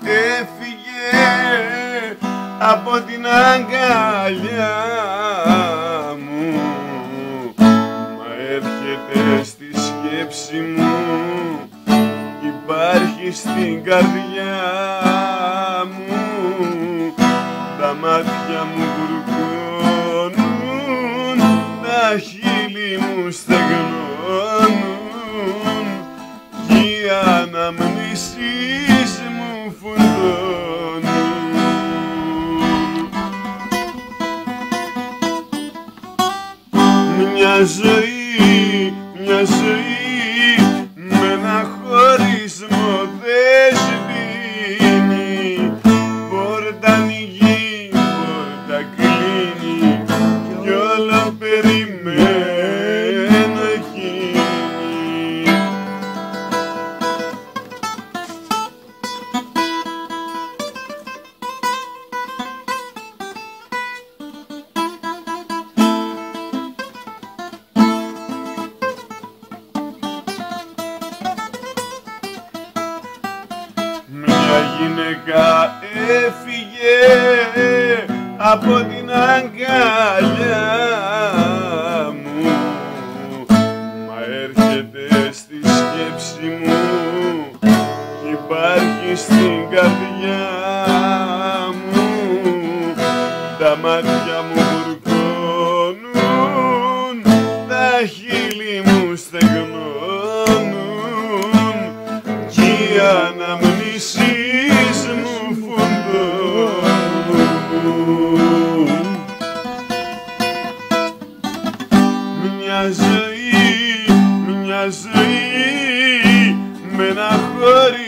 έφυγε από την αγκαλιά μου, μα έρχεται στη σκέψη μου, υπάρχει στην καρδιά μου, τα μάτια μου βουρκώνουν, τα χείλη μου στεγνώνουν κι οι αναμνήσεις μου φουντώνουν. Μια ζωή με ένα χωρισμό δεν σβήνει, πόρτα ανοίγει, πόρτα κλείνει κι όλο περιμένω εκείνη. Μια γυναίκα έφυγε από την αγκαλιά μου, μα έρχεται στη σκέψη μου, υπάρχει στην καρδιά μου, τα μάτια μου βουρκώνουν, τα χείλη μου στεγνώνουν κι οι αναμνήσεις μου φουντώνουν. Μια ζωή με ένα χωρί